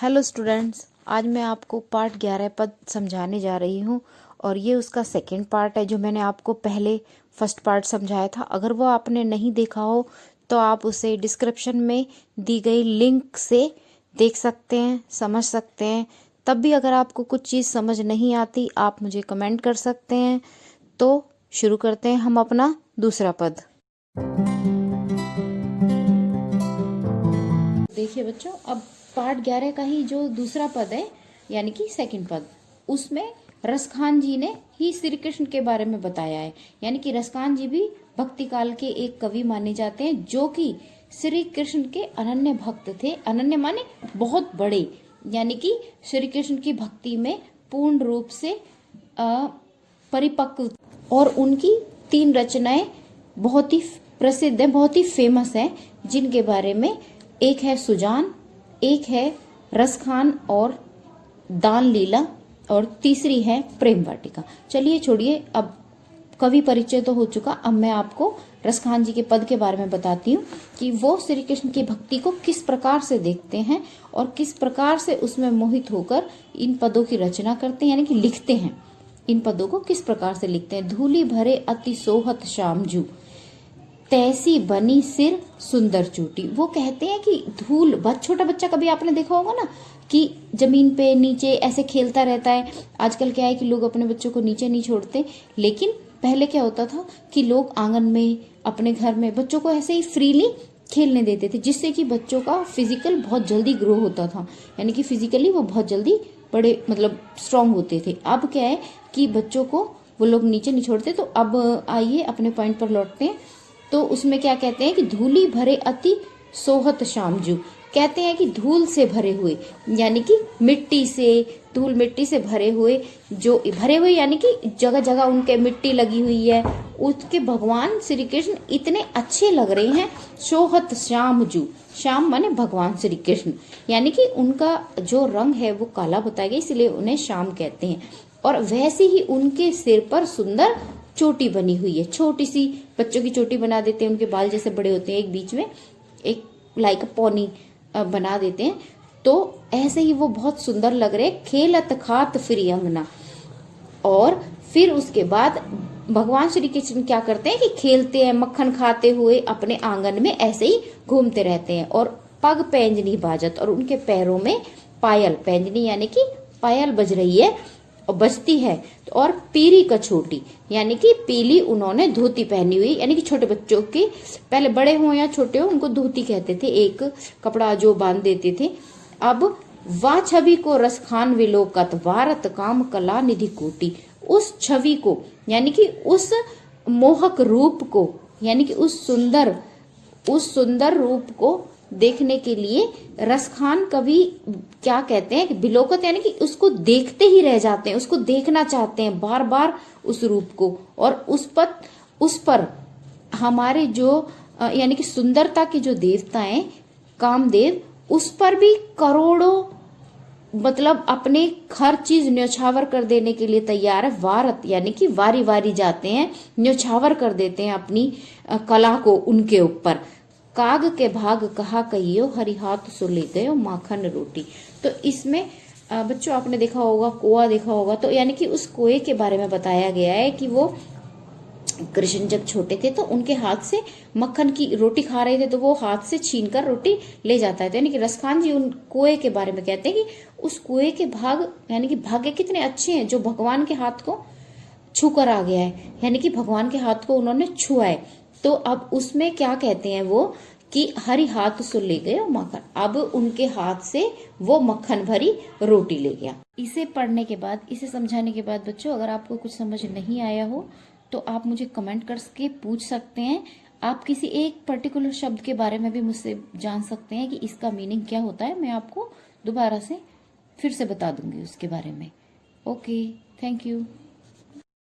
Hello students, आज मैं आपको पार्ट 11 पद समझाने जा रही हूँ और ये उसका सेकंड पार्ट है। जो मैंने आपको पहले फर्स्ट पार्ट समझाया था, अगर वो आपने नहीं देखा हो तो आप उसे डिस्क्रिप्शन में दी गई लिंक से देख सकते हैं, समझ सकते हैं। तब भी अगर आपको कुछ चीज़ समझ नहीं आती, आप मुझे कमेंट कर सकते हैं। तो शुरू करते हैं हम अपना दूसरा पद। देखिए बच्चों, अब पार्ट 11 का ही जो दूसरा पद है, यानी कि सेकंड पद, उसमें रसखान जी ने ही श्री कृष्ण के बारे में बताया है। यानी कि रसखान जी भी भक्ति काल के एक कवि माने जाते हैं, जो कि श्री कृष्ण के अनन्य भक्त थे। अनन्य माने बहुत बड़े, यानी कि श्री कृष्ण की भक्ति में पूर्ण रूप से परिपक्व। और उनकी 3 रचनाएं बहुत ही प्रसिद्ध है, बहुत ही फेमस है, जिनके बारे में एक है सुजान, एक है रसखान और दान लीला, और तीसरी है प्रेम वाटिका। चलिए छोड़िए, अब कवि परिचय तो हो चुका। अब मैं आपको रसखान जी के पद के बारे में बताती हूँ कि वो श्री कृष्ण की भक्ति को किस प्रकार से देखते हैं और किस प्रकार से उसमें मोहित होकर इन पदों की रचना करते हैं, यानी कि लिखते हैं। इन पदों को किस प्रकार से लिखते हैं। धूली भरे अति सोहत श्यामजू, तैसी बनी सिर सुंदर चोटी। वो कहते हैं कि धूल, बहुत छोटा बच्चा, कभी आपने देखा होगा ना कि जमीन पे नीचे ऐसे खेलता रहता है। आजकल क्या है कि लोग अपने बच्चों को नीचे नहीं छोड़ते, लेकिन पहले क्या होता था कि लोग आंगन में अपने घर में बच्चों को ऐसे ही फ्रीली खेलने देते थे, जिससे कि बच्चों का फिजिकल बहुत जल्दी ग्रो होता था, यानी कि फिजिकली वो बहुत जल्दी बड़े मतलब स्ट्रांग होते थे। अब क्या है कि बच्चों को वो लोग नीचे नहीं छोड़ते। तो अब आइए अपने पॉइंट पर लौटते हैं। तो उसमें क्या कहते हैं कि धूली भरे अति सोहत श्यामजू, कहते हैं कि धूल से भरे हुए, यानी कि मिट्टी से, धूल मिट्टी से भरे हुए, जो भरे हुए यानी कि जगह जगह उनके मिट्टी लगी हुई है, उसके भगवान श्री कृष्ण इतने अच्छे लग रहे हैं। सोहत श्यामजू, श्याम माने भगवान श्री कृष्ण, यानी कि उनका जो रंग है वो काला बताया गया, इसलिए उन्हें श्याम कहते हैं। और वैसे ही उनके सिर पर सुंदर चोटी बनी हुई है, छोटी सी बच्चों की चोटी बना देते हैं, उनके बाल जैसे बड़े होते हैं, एक बीच में एक लाइक पॉनी बना देते हैं। तो ऐसे ही वो बहुत सुंदर लग रहे। खेलत खात फिर अंगना, और फिर उसके बाद भगवान श्री कृष्ण क्या करते हैं कि खेलते हैं, मक्खन खाते हुए अपने आंगन में ऐसे ही घूमते रहते हैं। और पग पैंजनी बाजत, और उनके पैरों में पायल, पैंजनी यानी कि पायल बज रही है और बजती है। और पीरी कछोटी, यानी कि पीली उन्होंने धोती पहनी हुई, यानी कि छोटे बच्चों की, पहले बड़े हो या छोटे हो उनको धोती कहते थे, एक कपड़ा जो बांध देते थे। अब वा छवि को रसखान विलोकत, वारत काम कला निधि कोटि। उस छवि को, यानी कि उस मोहक रूप को, यानी कि उस सुंदर रूप को देखने के लिए रसखान कवि क्या कहते हैं कि बिलोकत, यानी कि उसको देखते ही रह जाते हैं, उसको देखना चाहते हैं बार बार उस रूप को। और उस पर हमारे जो यानी कि सुंदरता के जो देवता हैं, कामदेव, उस पर भी करोड़ों मतलब अपने हर चीज न्यौछावर कर देने के लिए तैयार है। वारत यानी कि वारी वारी जाते हैं, न्यौछावर कर देते हैं अपनी कला को उनके ऊपर। काग के भाग कहा कहियो, हरि हाथ सो ले गयो माखन रोटी। तो इसमें बच्चों आपने देखा होगा, कोआ देखा होगा, तो यानी कि उस कोए के बारे में बताया गया है कि वो कृष्ण जब छोटे थे तो उनके हाथ से मक्खन की रोटी खा रहे थे, तो वो हाथ से छीनकर रोटी ले जाता है। तो यानी कि रसखान जी उन कुएं के बारे में कहते हैं कि उस कुएं के भाग, यानी कि भाग्य कितने अच्छे हैं जो भगवान के हाथ को छू कर आ गया है, यानी कि भगवान के हाथ को उन्होंने छुआ है। तो अब उसमें क्या कहते हैं वो कि हरि हाथ सो ले गए मक्खन, अब उनके हाथ से वो मक्खन भरी रोटी ले गया। इसे पढ़ने के बाद, इसे समझाने के बाद बच्चों, अगर आपको कुछ समझ नहीं आया हो तो आप मुझे कमेंट करके पूछ सकते हैं। आप किसी एक पर्टिकुलर शब्द के बारे में भी मुझसे जान सकते हैं कि इसका मीनिंग क्या होता है। मैं आपको दोबारा से फिर से बता दूंगी उसके बारे में। Okay, thank you.